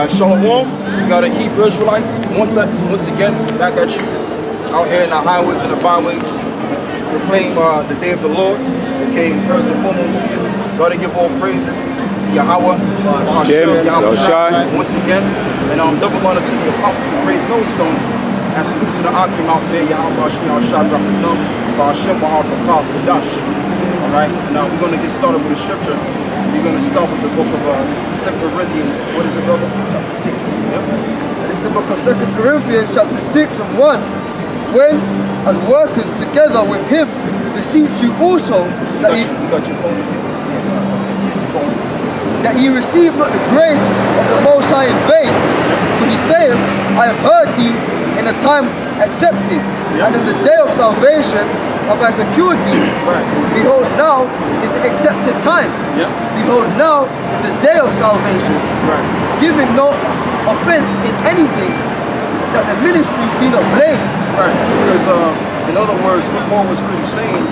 Shalom, we got the Hebrew Israelites once again back at you out here in the highways and the byways to proclaim the day of the Lord. Okay, first and foremost, got to give all praises to Yahweh, Yahweh once again, and double honors to the apostles of Great Millstone, and salute to the Akim out there, Yahweh Shadrach, Hashem Bahar Dash. All right, and we're going to get started with the scripture. We're going to start with the book of 2 Corinthians. What is it, brother? Chapter 6. Yep. This is the book of 2 Corinthians, chapter 6 and 1. When, as workers together with him, beseech you also that you got your phone in here? That ye receive not the grace of the Most High in vain. For he saith, I have heard thee in a time accepted, and in the day of salvation have I secured thee. Right. Behold, now is the accepted time. Yep. Behold, now is the day of salvation. Right. Giving no offense in anything, that the ministry be not blamed. Right. Because in other words, what Paul was really saying,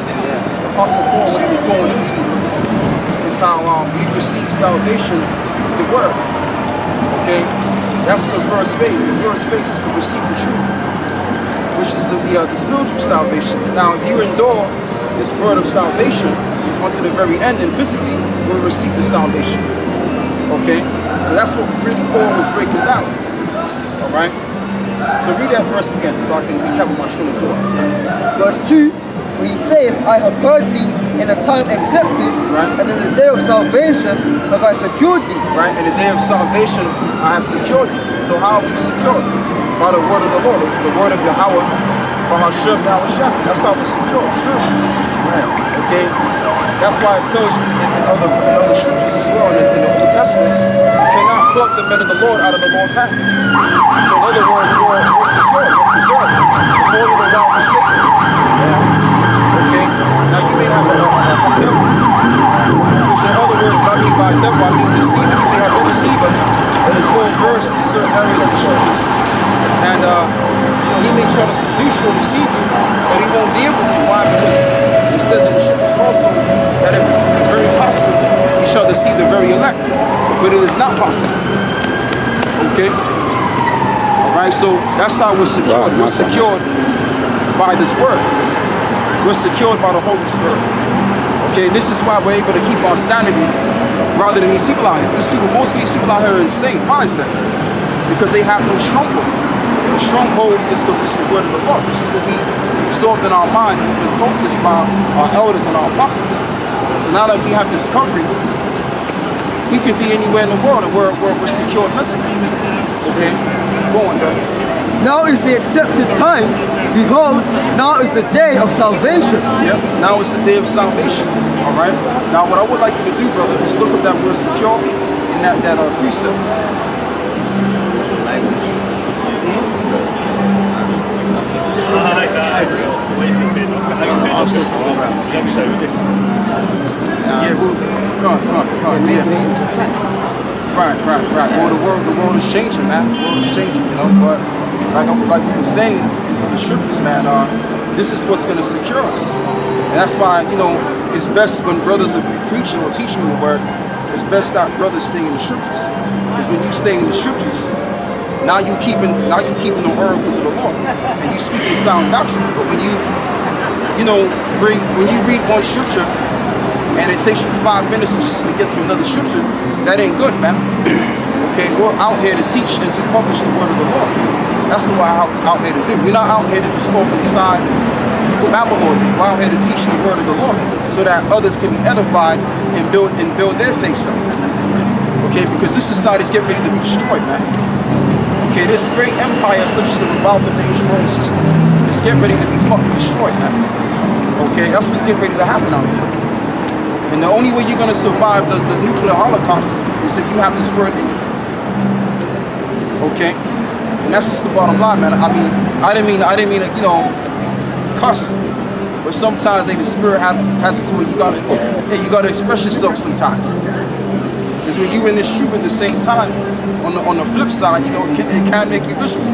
Apostle Paul, what he was going into, is how we receive salvation through the word. Okay? That's the first phase. The first phase is to receive the truth, which is the spiritual salvation. Now, if you endure this word of salvation unto the very end, and physically will receive the salvation. Okay? So that's what really Paul was breaking down. All right? So read that verse again so I can recap my train of thought. Verse 2, for he saith, I have heard thee in a time accepted, and in the day of salvation have I secured thee. Right? In the day of salvation I have secured thee. So how are you secured? By the word of the Lord, the word of Yahweh, by Hashem, Yahweh Shah. That's how we're secured spiritually. Okay? That's why it tells you in other scriptures as well, in the Old Testament, you cannot pluck the men of the Lord out of the Lord's hand. So in other words, we're secured, we're preserved, more than a while forsaken. Okay? Now you may have a devil, which in other words, what I mean by devil, I mean deceiver. You may have a deceiver that is well versed in certain areas of the scriptures. And he may try to seduce you or deceive you, but he won't be able to. Why? Because it says in the scriptures also that if it's very possible, he shall deceive the very elect. But it is not possible. Okay? Alright, so that's how we're secured. We're secured by this word. We're secured by the Holy Spirit. Okay, this is why we're able to keep our sanity rather than these people out here. Most of these people out here are insane. Why is that? It's because they have no stronghold. The stronghold is the word of the Lord, which is what we absorbed in our minds. We've been taught this by our elders and our apostles. So now that we have this covering, we can be anywhere in the world and we're secured mentally. Okay? Go on, brother. Now is the accepted time. Behold, now is the day of salvation. Yep, now is the day of salvation. Alright? Now what I would like you to do, brother, is look up that word secure in that precept. Yeah, well, come on, yeah. Right. Well, the world is changing, man. The world is changing, But like we were saying in the scriptures, man, this is what's going to secure us. And that's why, it's best when brothers are preaching or teaching the word, it's best that brothers stay in the scriptures. Because when you stay in the scriptures, now you keeping the oracles of the Lord, and you speaking sound doctrine. But when you read one scripture and it takes you 5 minutes just to get to another scripture, that ain't good, man. Okay, we're out here to teach and to publish the word of the Lord. That's what we're out here to do. We're not out here to just talk on the side and Babylon. We're out here to teach the word of the Lord so that others can be edified and build their faiths up. Okay, because this society is getting ready to be destroyed, man. Okay, this great empire such as the revival of the ancient Roman system is getting ready to be fucking destroyed, man. Okay, that's what's getting ready to happen out here. And the only way you're gonna survive the nuclear holocaust is if you have this word in you. Okay? And that's just the bottom line, man. I didn't mean to, cuss. But sometimes the spirit has it to where you gotta express yourself sometimes. Because when you in this truth at the same time, on the flip side, it can make you visual.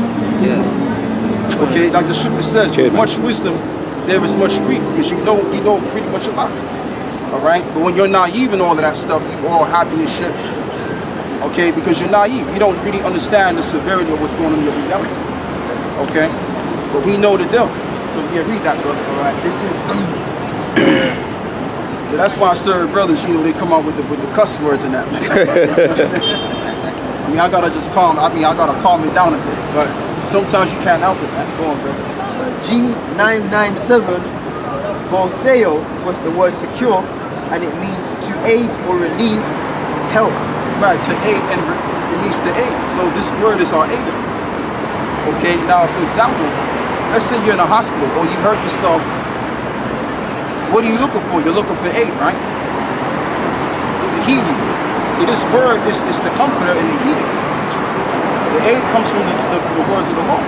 Yeah. Okay, like the scripture says, with much wisdom there is much grief, because you know pretty much a lot. Alright? But when you're naive and all of that stuff, you all happy and shit. Okay, because you're naive. You don't really understand the severity of what's going on in your reality. Okay, but we know the devil. So yeah, read that, brother. All right, this is So that's why certain brothers, you know, they come out with the cuss words and that. I mean, I gotta calm it down a bit. But sometimes you can't help it, man. Go on, brother. G997, Botheo for the word secure, and it means to aid or relieve, help. Right, to aid, and it means to aid. So this word is our aider. Okay, now for example, let's say you're in a hospital or you hurt yourself. What are you looking for? You're looking for aid, right? To heal you. So this word is the comforter and the healing. The aid comes from the words of the Lord.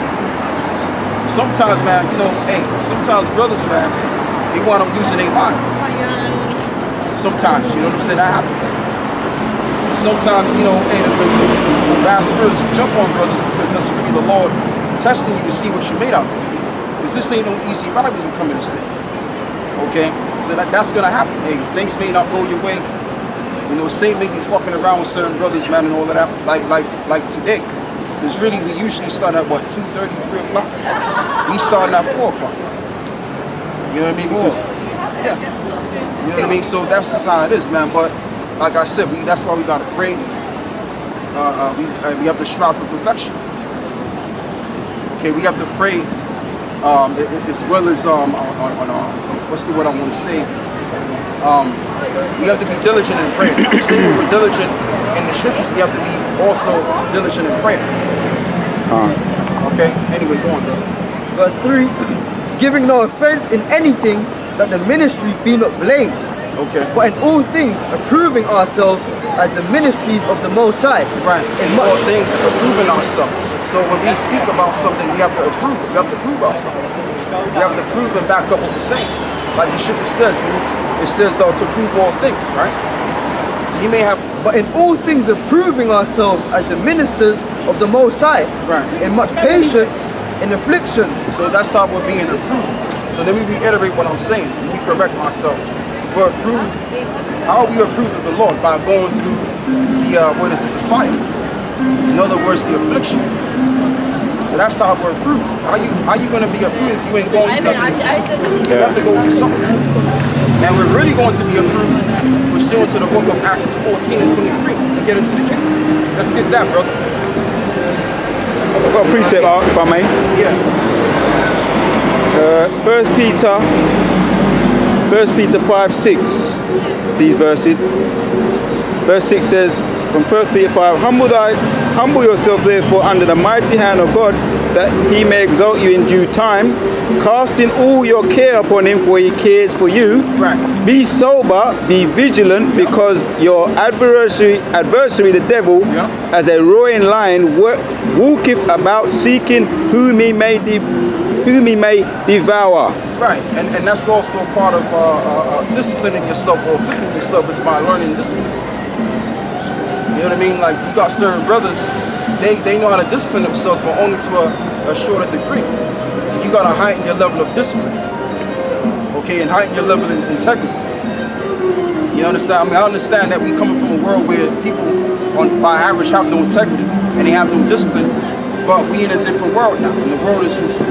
Sometimes, man, you know, sometimes brothers, man, they want them losing their mind. Sometimes, you know what I'm saying? That happens. Sometimes, you know, the bad spirits jump on brothers because that's really the Lord testing you to see what you made out of. Because this ain't no easy ride when you come in this thing. Okay? So that's gonna happen. Hey, things may not go your way. You know, Satan may be fucking around with certain brothers, man, and all of that, like today. Because really, we usually start at what, 2:30, 3 o'clock? We starting at 4 o'clock. You know what I mean? Because, yeah. You know what I mean? So that's just how it is, man. But like I said, that's why we gotta pray. We have to strive for perfection. Okay, we have to pray as well as on what's the word I want to say? We have to be diligent in prayer. Same way we're diligent in the scriptures, we have to be also diligent in prayer. Okay. Anyway, go on, brother. Verse 3, giving no offense in anything, that the ministry be not blamed. Okay. But in all things, approving ourselves as the ministries of the Most High. Right. In all things, approving ourselves. So when we speak about something, we have to approve it. We have to prove ourselves. We have to prove and back up what we're saying. Like the scripture says, it says to prove all things, right? So you may have... But in all things, approving ourselves as the ministers of the Most High. Right. In much patience, in afflictions. So that's how we're being approved. So let me reiterate what I'm saying. Let me correct myself. We're approved. How are we approved of the Lord? By going through the fire. In other words, the affliction. So that's how we're approved. How you going to be approved if you ain't going through nothing? You have to go through something. And we're really going to be approved pursuant to the book of Acts 14 and 23 to get into the kingdom. Let's get that, brother. I've got a precept, if I may. Yeah. 1 Peter 5:6, these verses. Verse 6 says, from 1 Peter 5, humble yourself therefore under the mighty hand of God, that he may exalt you in due time, casting all your care upon him, for he cares for you. Right. Be sober, be vigilant, because your adversary the devil, as a roaring lion, walketh about seeking whom he may devour. Right, and that's also part of disciplining yourself or afflicting yourself is by learning discipline. You know what I mean? Like, you got certain brothers, they know how to discipline themselves, but only to a shorter degree. So you got to heighten your level of discipline, okay, and heighten your level of integrity. You understand? I mean, I understand that we coming from a world where people, by average, have no integrity and they have no discipline, but we in a different world now, and the world is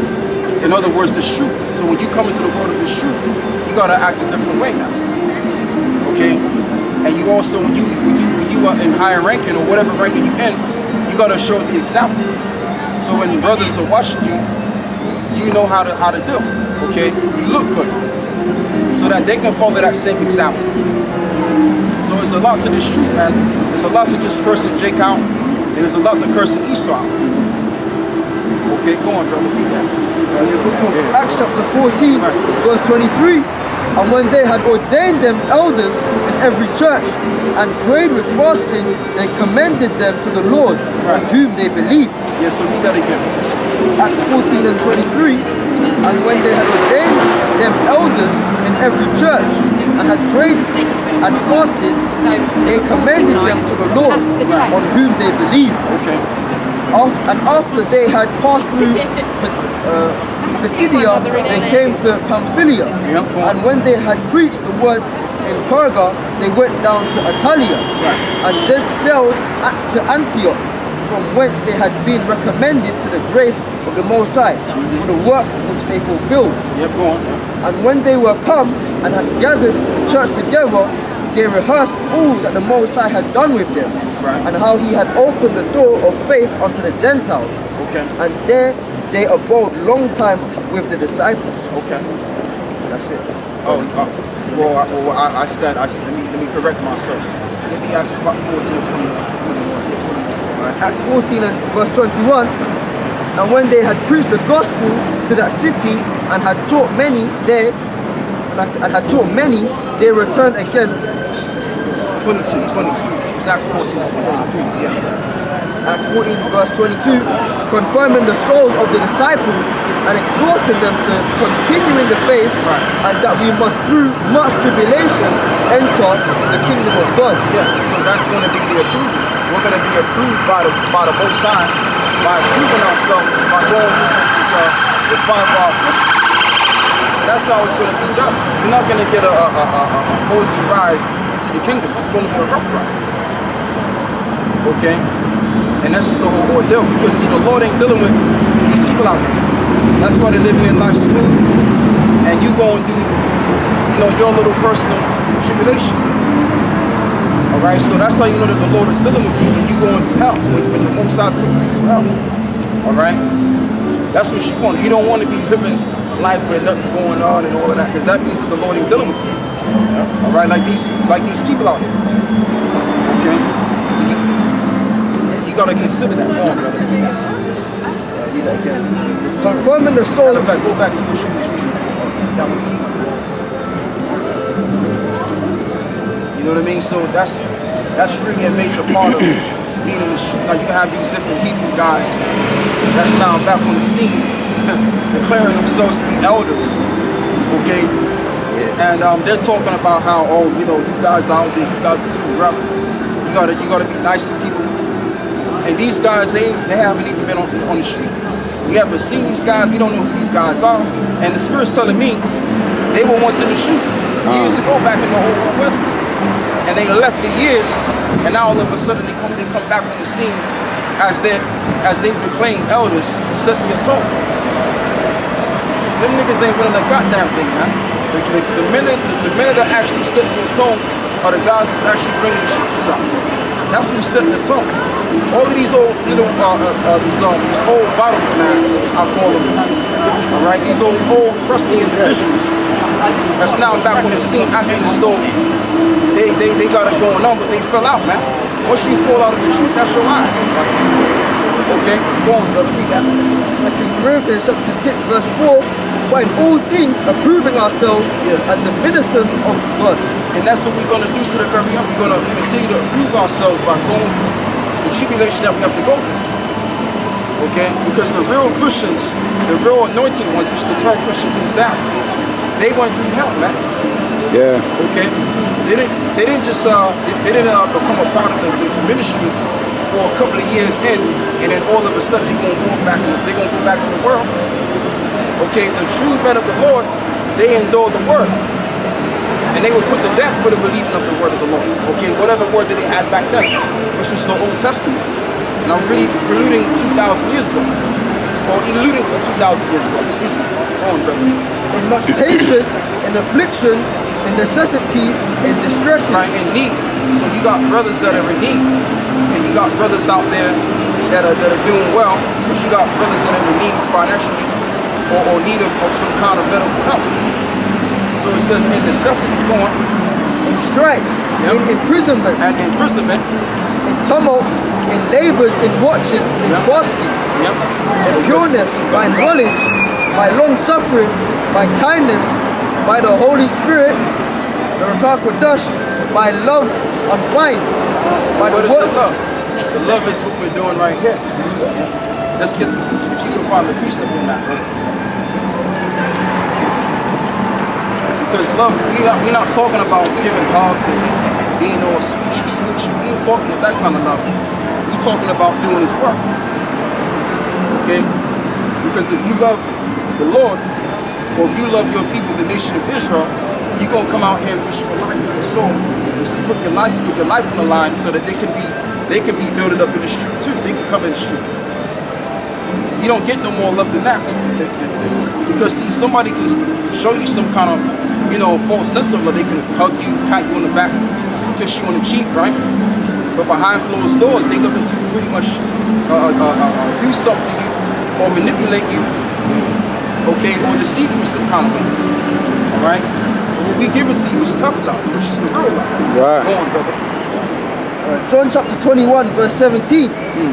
in other words, this truth. So when you come into the world of this truth, you got to act a different way now, okay? And you also, when you are in higher ranking or whatever ranking you in, you got to show the example. So when brothers are watching you, you know how to do, okay? You look good, so that they can follow that same example. So there's a lot to this truth, man. There's a lot to this cursing Jacob out, and there's a lot to cursing Esau. Okay, go on, brother, read that. The book of Acts chapter 14, verse 23. And when they had ordained them elders in every church and prayed with fasting, they commended them to the Lord, on whom they believed. Yes, so read that again. Acts 14 and 23. And when they had ordained them elders in every church and had prayed and fasted, they commended them to the Lord, on whom they believed. Okay. And after they had passed through Pisidia, they came to Pamphylia. And when they had preached the word in Perga, they went down to Atalia Right. and then sailed to Antioch, from whence they had been recommended to the grace of the Most High for the work which they fulfilled. Yep, go on. And when they were come and had gathered the church together, they rehearsed all that the Most High had done with them, Right. and how he had opened the door of faith unto the Gentiles. Okay. And there they abode long time with the disciples. Okay. That's it. I stand. Let me correct myself. Give me Acts 14 and 21. Acts 14 and verse 21. And when they had preached the gospel to that city and had taught many there, they returned again. 22. It's Acts 14 and 22. Yeah. Acts 14 verse 22, confirming the souls of the disciples and exhorting them to continue in the faith, Right. and that we must through much tribulation enter the kingdom of God. Yeah. So that's going to be the approval. We're going to be approved by the Most High by proving ourselves by going through the fire of our affliction. That's how it's going to be done. You're not going to get a cozy ride into the kingdom. It's going to be a rough ride. Okay? And that's just the whole ordeal, because see, the Lord ain't dealing with these people out here. That's why they're living in life smooth. And you go and do, your little personal tribulation. Alright, so that's how you know that the Lord is dealing with you when you go and do hell. When the Most High is putting you through hell. Alright? That's what you want. You don't want to be living a life where nothing's going on and all of that, because that means that the Lord ain't dealing with you. Alright, like these people out here. Okay? So you gotta consider that. Go on, brother. Confirming the soul Matter of fact, go back to what you was reading before. That was it. You know what I mean? So that's really a major part of being in the shoot. Now you have these different Hebrew guys that's now back on the scene, declaring themselves to be elders. Okay? And they're talking about how, you guys out there, you guys are too rough. You gotta be nice to people. And these guys, they haven't even been on the street. We haven't seen these guys. We don't know who these guys are. And the Spirit's telling me they were once in the truth years ago, back in the old Wild West. And they left for years, and now all of a sudden they come back on the scene as they became elders to set the tone. Them niggas ain't running a goddamn thing, man. The minute that actually set the tone are the guys that's actually bringing the shooters up. That's who set the tone. All of these old little these old bottoms, man, I call them. All right, these old crusty individuals that's now back on the scene acting as though they got it going on, but they fell out, man. Once you fall out of the truth, that's your loss. Okay, go on, brother, read that. 2 Corinthians chapter 6 verse 4, but in all things approving ourselves as the ministers of God. And that's what we're going to do to the very end. We're going to continue to prove ourselves by going through the tribulation that we have to go through. Okay? Because the real Christians, the real anointed ones, which the term Christian means now, they went through hell, man. Yeah. Okay? They didn't become a part of the ministry for a couple of years in, and then all of a sudden they're gonna go back to the world. Okay, the true men of the Lord, they endure the word. And they would put to death for the believing of the word of the Lord. Okay, whatever word that they had back then, which was the Old Testament. And I'm really alluding 2,000 years ago. Or alluding to 2,000 years ago, excuse me. Go on, brother. In much patience, in afflictions, in necessities, in distresses. Right, in need. So you got brothers that are in need. And you got brothers out there that are doing well, but you got brothers that are in need financially or need of some kind of medical help. So it says in necessity, go on. In stripes, in imprisonment, and imprisonment, in tumults, in labors, in watching, in fastings, in pureness, by knowledge, by long suffering, by kindness, by the Holy Spirit, the Ruach HaKodesh, by love unfeigned, by what the is word. the love? The love is what we're doing right here. Let's get if you can find the precept in that, brother. Because love, we're not talking about giving hugs and being all smoochy. We ain't talking about that kind of love. We're talking about doing His work. Okay? Because if you love the Lord, or if you love your people, the nation of Israel, you're gonna come out here and risk your life and your soul to put your life on the line so that they can be built up in the street too. They can come in the street. You don't get no more love than that. Because see, somebody can show you some kind of, false sense of love. They can hug you, pat you on the back, kiss you on the cheek, right? But behind closed doors, they looking to pretty much do something to you or manipulate you, okay, or deceive you in some kind of way. All right? What we give it to you is tough love, which is the real love. Right. Go on, brother. John chapter 21 verse 17.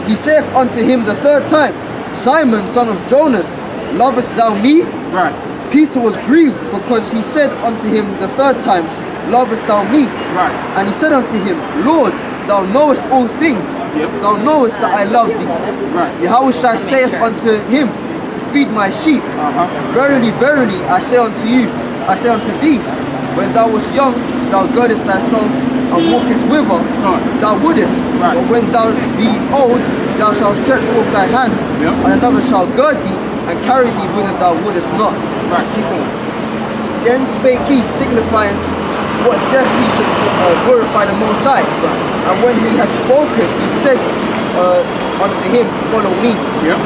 He saith unto him the third time, Simon, son of Jonas, lovest thou me? Right. Peter was grieved because he said unto him the third time, lovest thou me? Right. And he said unto him, Lord, thou knowest all things. Yep. Thou knowest that I love thee. Right. Yahushua saith unto him, feed my sheep. Verily, verily, I say unto thee, when thou wast young, thou girdest thyself and walkest whither thou wouldest. Right. But when thou be old, thou shalt stretch forth thy hands, Yep. and another shall gird thee and carry thee whither thou wouldest not. Right. Keep on. Then spake he, signifying what death he should glorify the Most High. And when he had spoken, he said unto him, follow me. Yep.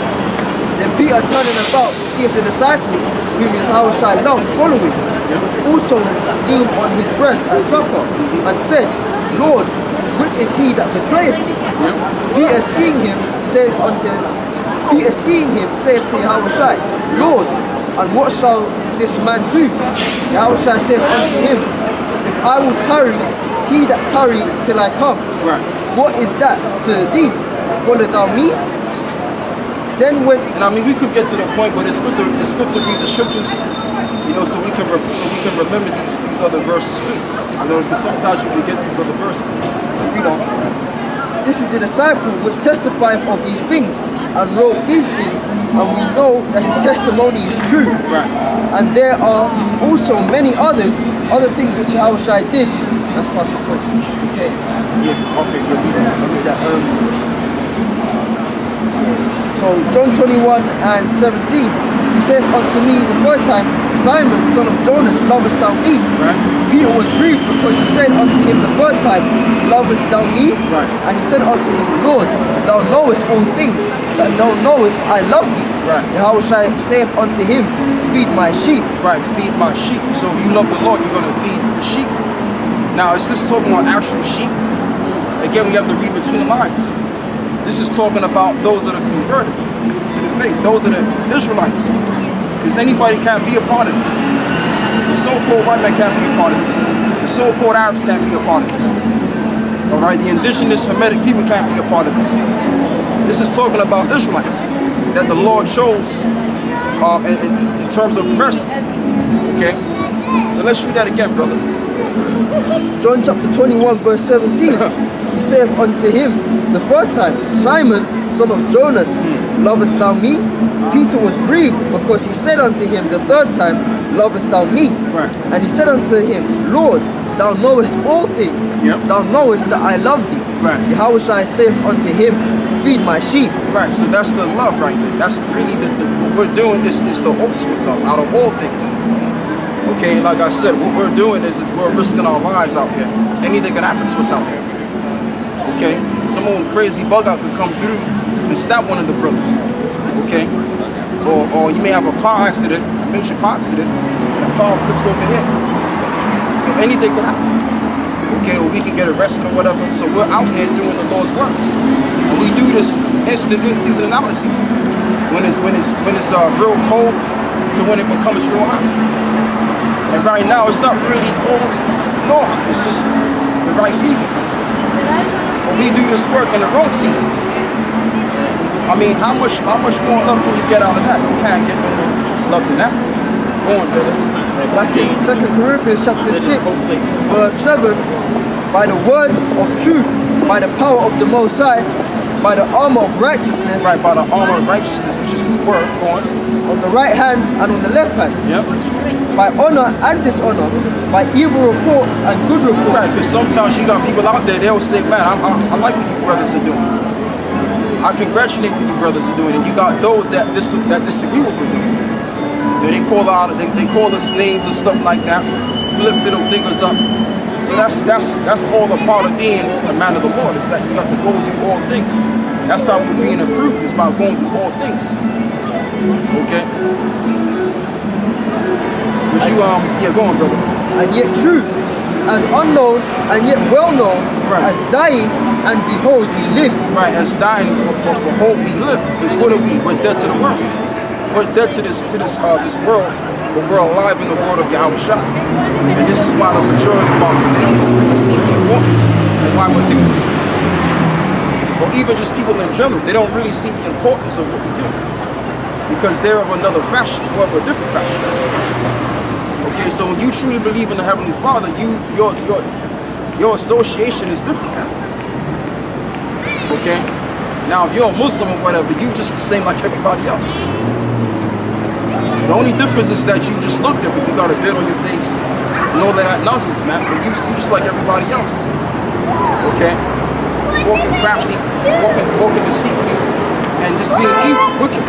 Then Peter turning about, seeth the disciples whom Yahushua loved following, which also leaned on his breast at supper, and said, Lord, which is he that betrayeth thee? Peter seeing him saith to Yahushua, Lord, and what shall this man do? Yahushua saith unto him, if I will tarry, he that tarry till I come. Right. What is that to thee? Follow thou me? Then when And I mean, we could get to the point, but it's good to read the scriptures, so we can remember these other verses too. Because sometimes you forget these other verses. So read on. this is the disciple which testifieth of these things, and wrote these things, and we know that his testimony is true. Right. And there are also many other things which Yahushua did. That's past the point. It's here. Yeah. Okay. You'll read that. I'll read that. So John 21 and 17, he said unto me the third time, Simon, son of Jonas, lovest thou me? Right. Peter was grieved because he said unto him the third time, lovest thou me? Right. And he said unto him, Lord, thou knowest all things, that thou knowest I love thee. Right. Yahushua saith unto him, feed my sheep. Right. Feed my sheep. So if you love the Lord, you're going to feed the sheep. Now, is this talking about actual sheep? Again, we have to read between the lines. This is talking about those that are converted to the faith. Those are the Israelites. Because anybody can't be a part of this. The so-called white man can't be a part of this. The so-called Arabs can't be a part of this. All right, the indigenous Hamitic people can't be a part of this. This is talking about Israelites that the Lord chose in terms of mercy. Okay, so let's read that again, brother. John chapter 21 verse 17, he saith unto him the third time, Simon, son of Jonas, lovest thou me? Peter was grieved because he said unto him the third time, lovest thou me? Right. And he said unto him, Lord, thou knowest all things. Yep. Thou knowest that I love thee. Right. Yahushua saith unto him, feed my sheep. Right, so that's the love right there. That's really what we're doing. This is the ultimate love out of all things. Okay, like I said, what we're doing is we're risking our lives out here. Anything can happen to us out here. Okay, some old crazy bug out could come through and stab one of the brothers. Okay, or you may have a car accident, a major car accident, and a car flips over here. So anything can happen. Okay, or we can get arrested or whatever. So we're out here doing the Lord's work, and we do this instant in season and out of season. When it's real cold to when it becomes real hot. And right now, it's not really cold nor hot. It's just the right season. But we do this work in the wrong seasons. I mean, how much more love can you get out of that? You can't get no more love than that. Go on, brother. Back in 2 Corinthians chapter 6, verse 7, by the word of truth, by the power of the Most High, by the armor of righteousness, Right, by the armor of righteousness, which is his word. Go on. on the right hand and on the left hand, Yep. by honor and dishonor, by evil report and good report. Right, because sometimes you got people out there, they'll say, man, I like what you brothers are doing. I congratulate what you brothers are doing. And you got those that disagree with what we're doing. They call us names and stuff like that. flip middle fingers up. So that's all a part of being a man of the Lord. It's that you have to go through all things. That's how we're being approved. It's about going through all things. Okay. But you yeah, go on, brother. And yet true, as unknown and yet well known, Right. as dying and behold we live. Right, as dying, but behold we live. Because what are we? We're dead to the world. We're dead to this world, but we're alive in the world of Yahushua. And this is why the majority of our people, they don't really see the importance and why we're doing this. Or even just people in general, they don't really see the importance of what we do. Because they're of another fashion, or of a different fashion. Okay, so when you truly believe in the Heavenly Father, your association is different now. Okay? Now, if you're a Muslim or whatever, you just the same like everybody else. The only difference is that you just look different. You got a beard on your face and all that nonsense, man. But you just like everybody else. Okay? Walking crafty, walking deceitfully, and just being evil, wicked.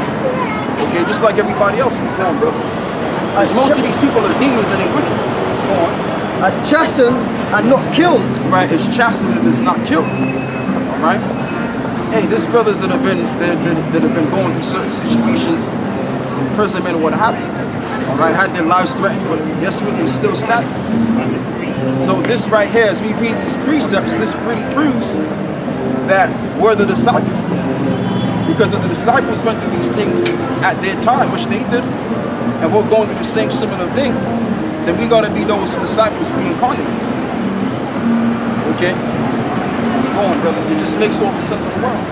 Okay? Just like everybody else is going, brother. As most of these people are demons and they wicked. Go on. As chastened and not killed. Right? It's chastened and it's not killed. All right? Hey, there's brothers that have been going through certain situations, imprisonment or what have you. All right, had their lives threatened, but guess what? They still standing. So this right here, as we read these precepts, this really proves that we're the disciples. Because if the disciples went through these things at their time, which they did, and we're going through the same similar thing, then we got to be those disciples reincarnated. Okay? Go on, brother. It just makes all the sense in the world.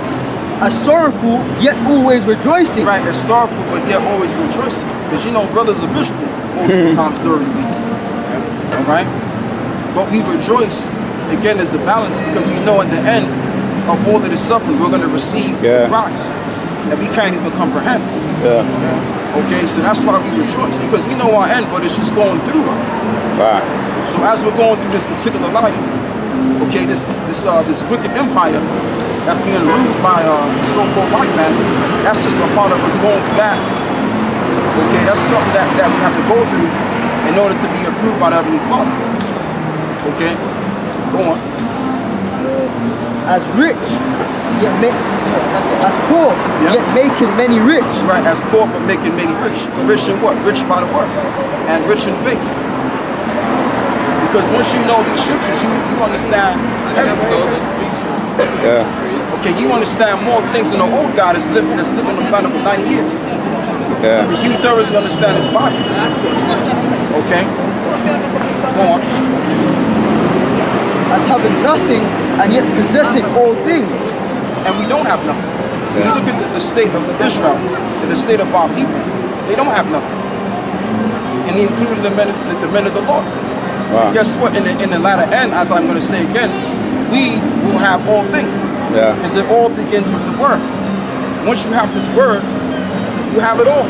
As sorrowful yet always rejoicing. Right, it's sorrowful, but yet always rejoicing. Because you know, brothers are miserable most of the times during the week. All right? But we rejoice, again, as a balance, because we know at the end of all of this suffering, we're going to receive the prize that we can't even comprehend. Okay, so that's why we rejoice, because we know our end, but it's just going through it. Right. So as we're going through this particular life, okay, this wicked empire that's being ruled by the so-called white man, that's just a part of us going through that. Okay, that's something that we have to go through in order to be approved by the Heavenly Father. Okay, go on. As rich, yet as poor, yet making many rich. Right, as poor but making many rich. Rich in what? Rich by the word, and rich in faith. Because once you know these scriptures, you understand everything. Okay, you understand more things than the old guy that's lived on the planet for 90 years. Because you thoroughly understand his Bible. Okay? Go on. As having nothing and yet possessing all things. And we don't have nothing. When you look at the state of Israel and the state of our people, they don't have nothing. And including the men of the Lord. Wow. And guess what? In the latter end, as I'm going to say again, we will have all things. Because it all begins with the word. Once you have this word, you have it all.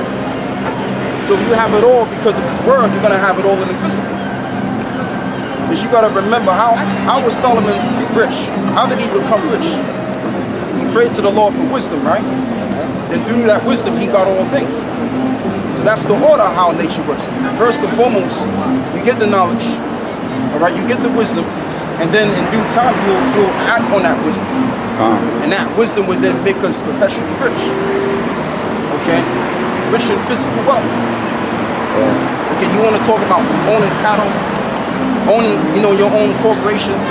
So you have it all because of this word, you're going to have it all in the physical. Because you got to remember, how was Solomon rich? How did he become rich? He prayed to the Lord for wisdom, right? Then through that wisdom, he got all things. So that's the order of how nature works. First and foremost, you get the knowledge, all right? You get the wisdom, and then in due time, you'll act on that wisdom. And that wisdom would then make us perpetually rich. Okay? Rich in physical wealth. Okay, you want to talk about owning cattle, owning, your own corporations,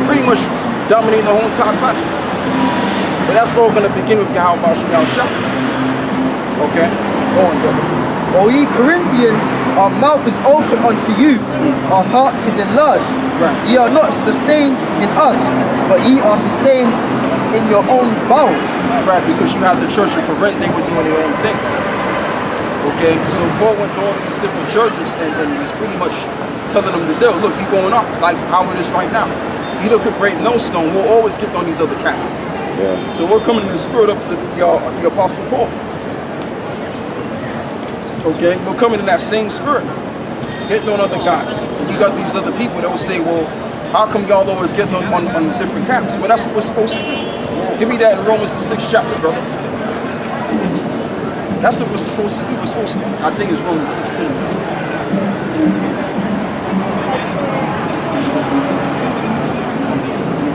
pretty much dominating the whole entire planet. But that's all going to begin with Yahweh Shah. Okay? Go on, brother. O ye Corinthians, our mouth is open unto you, our heart is enlarged. Right. Ye are not sustained in us, but ye are sustained in your own bowels. Right, because you have the church of Corinth, they were doing their own thing. Okay, so Paul went to all of these different churches and was pretty much telling them to do, look, you're going up, like how it is right now. If you look at Great Millstone, we'll always get on these other camps. So we're coming in the spirit of the Apostle Paul. Okay, we're coming in that same spirit, getting on other guys. And you got these other people that will say, well, how come y'all always getting on different camps? Well, that's what we're supposed to do. Give me that in Romans the 6th chapter, brother. That's what we're supposed to do. We're supposed to, I think it's Romans 16.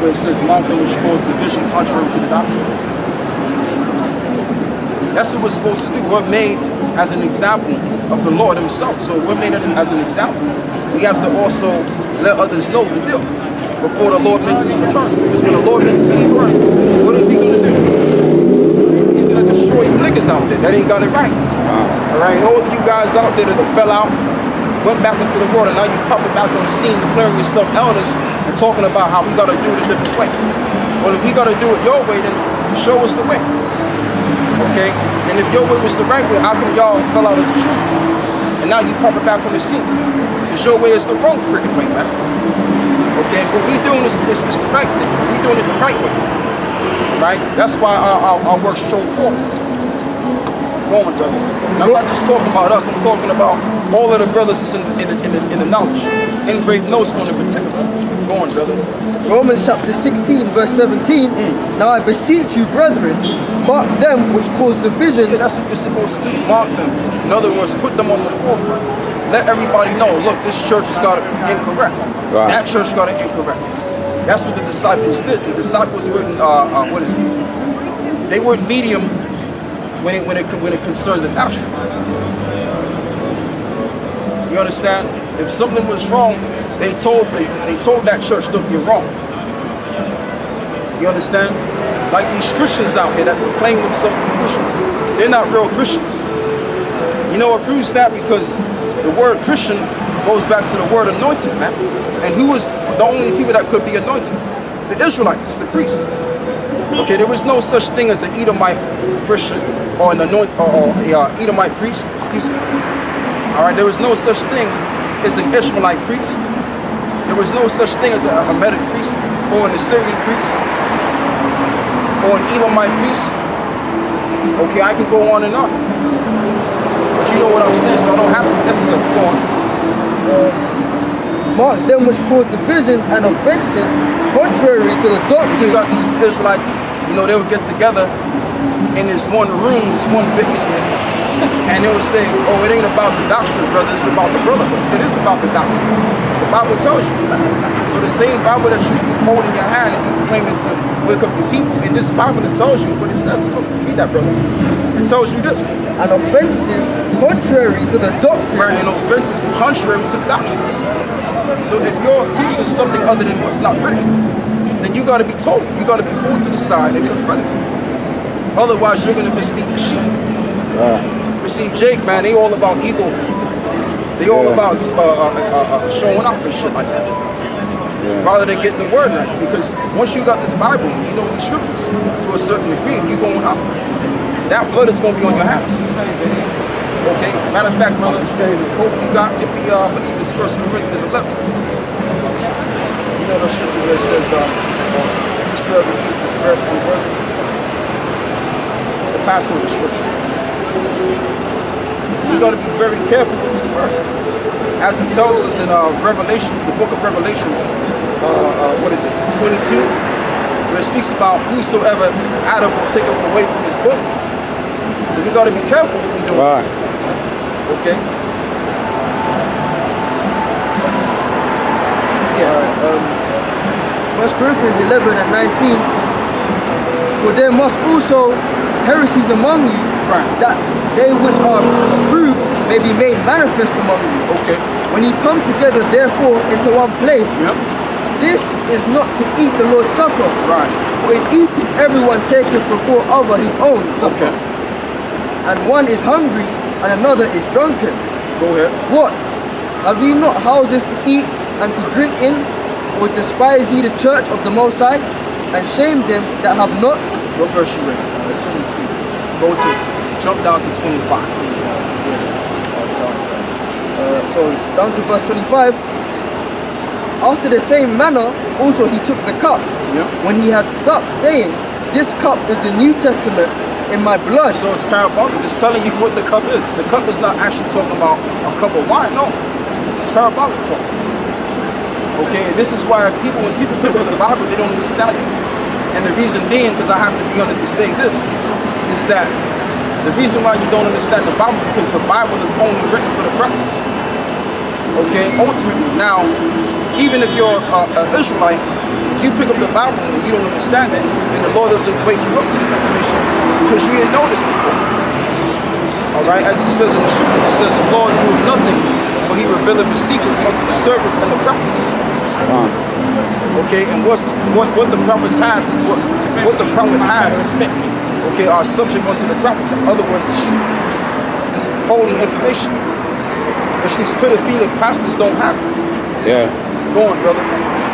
where it says among them which cause division contrary to the doctrine. That's what we're supposed to do. We're made as an example of the Lord himself. So we're made as an example. We have to also let others know the deal before the Lord makes his return. Because when the Lord makes his return, what is he going to do? He's going to destroy you niggas out there that ain't got it right. All right, and all of you guys out there that fell out, went back into the world, and now you popping back on the scene, declaring yourself elders and talking about how we got to do it a different way. Well, if we got to do it your way, then show us the way. Okay? And if your way was the right way, how come y'all fell out of the truth? And now you popping back on the scene. Because your way is the wrong freaking way, man. Okay? What we doing is the right thing. We doing it the right way. Right? That's why our work show forth. Go on, brother. And I'm not just talking about us, I'm talking about all of the brothers that's in the knowledge. Engraved notes on in particular. Go on, brother. Romans chapter 16, verse 17. Now I beseech you, brethren, mark them which cause divisions. Yeah, that's what you're supposed to do. Mark them. In other words, put them on the forefront. Let everybody know, look, this church has got it incorrect. Right. That church got it incorrect. That's what the disciples did. The disciples were they were medium when it concerned the doctrine. You understand? If something was wrong, they told that church, look, you're wrong. You understand? Like these Christians out here that proclaim themselves to be Christians, they're not real Christians. You know what proves that? Because the word Christian goes back to the word anointed, man. And who was the only people that could be anointed? The Israelites, the priests. Okay, there was no such thing as an Edomite Christian or an Edomite priest, excuse me. All right, there was no such thing as an Ishmaelite priest. There was no such thing as a Hamitic priest or an Assyrian priest or an Elamite priest. Okay, I can go on and on. But you know what I'm saying, so I don't have to necessarily go on. Mark them which cause divisions and offenses contrary to the You doctrine. got these Israelites, you know, they would get together in this one room, this one basement, and they would say, oh, it ain't about the doctrine, brother, it's about the brotherhood. It is about the doctrine. The Bible tells you. So the same Bible that you hold in your hand and you proclaim it to wake up the people, in this Bible it tells you what it says. Look, read that, brother. It tells you this. And offenses contrary to the doctrine. Right, and offenses contrary to the doctrine. So if you're teaching something other than what's not written, then you got to be told. You got to be pulled to the side and confronted. Otherwise, you're going to mislead the sheep. You see, Jake, man, they all about ego. They all about showing off and shit like that. Rather than getting the word right. Because once you got this Bible and you know the scriptures to a certain degree, and you're going up, that blood is going to be on your hands. Okay? Matter of fact, brother, hope you got to be, I believe it's 1 Corinthians 11. You know the scripture where it says, whosoever eateth this bread unworthily. The Passover scripture. So you got to be very careful with this word. As it tells us in Revelations, the book of Revelations, 22, where it speaks about whosoever Adam will take away from this book. So we got to be careful what we do. Right. Okay? Yeah. 1 Corinthians 11 and 19. For there must also heresies among you, Right. that they which are approved may be made manifest among you. Okay. When ye come together therefore into one place, Yep. this is not to eat the Lord's Supper. Right. For in eating everyone taketh before other his own supper. Okay. And one is hungry and another is drunken. Go ahead. What? Have ye not houses to eat and to drink in? Or despise ye the church of the Most High, and shame them that have not? What verse you read? 22. Go to, jump down to 25. So it's down to verse 25. After the same manner, also he took the cup, Yep. when he had supped, saying, This cup is the New Testament in my blood. So it's parabolic. It's telling you what the cup is. The cup is not actually talking about a cup of wine. No. It's parabolic talk. Okay, and this is why when people pick up the Bible, they don't understand it. And the reason being, because I have to be honest and say this, is that the reason why you don't understand the Bible, because the Bible is only written for the prophets. Okay, ultimately. Now, even if you're an Israelite, if you pick up the Bible and you don't understand it, and the Lord doesn't wake you up to this information because you didn't know this before. All right, as it says in the scriptures, it says the Lord knew nothing, but He revealed His secrets unto the servants and the prophets. Okay, and what the prophets had is what the prophet had. Okay, are subject unto the prophets. In other words, it's truth. It's holy information, which these pedophilic pastors don't have. Yeah. Go on, brother.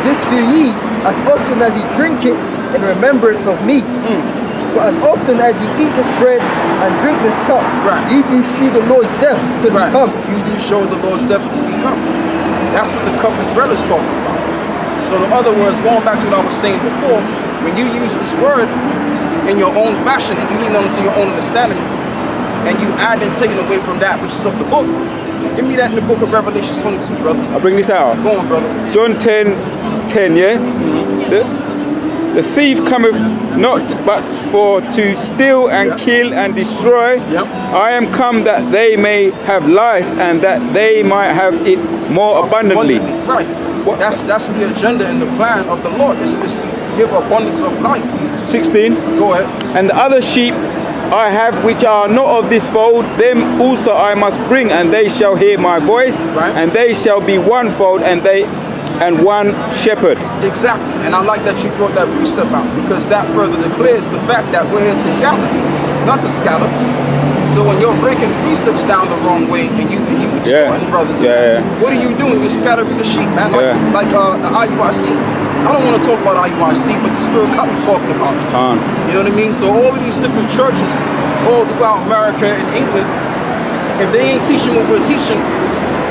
This do ye as often as ye drink it in remembrance of me. For as often as ye eat this bread and drink this cup, Right. ye do shew the Lord's death till Right. he come. You do show the Lord's death until He come. That's what the cup and bread is talking about. So in other words, going back to what I was saying before, when you use this word in your own fashion and you lean on to your own understanding, and you add and taking away from that which is of the book, give me that in the book of Revelation 22, brother. I'll bring this out. Go on, brother. John 10:10, yeah? The thief cometh not but for to steal and Yeah. kill and destroy. Yep. I am come that they may have life and that they might have it more abundantly. Right. What- That's the agenda and the plan of the Lord. Is to give abundance of life. 16. Go ahead. And the other sheep I have which are not of this fold, them also I must bring, and they shall hear my voice, Right. and they shall be one fold, and one shepherd. Exactly. And I like that you brought that precept out because that further declares the fact that we're here to gather, not to scatter. So when you're breaking precepts down the wrong way and you extorting brothers, Yeah. what are you doing? You're scattering the sheep, man. Like the IUIC. I don't want to talk about IUIC, but the Spirit got me talking about it. You know what I mean? So all of these different churches all throughout America and England, if they ain't teaching what we're teaching,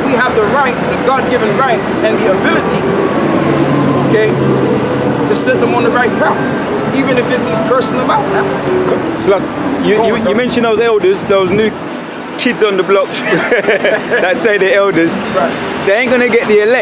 we have the right, the God-given right, and the ability, okay, to set them on the right path, even if it means cursing them out. Now. So like, you mentioned those elders, those new kids on the block that say they're elders. Right. They ain't gonna get the elect.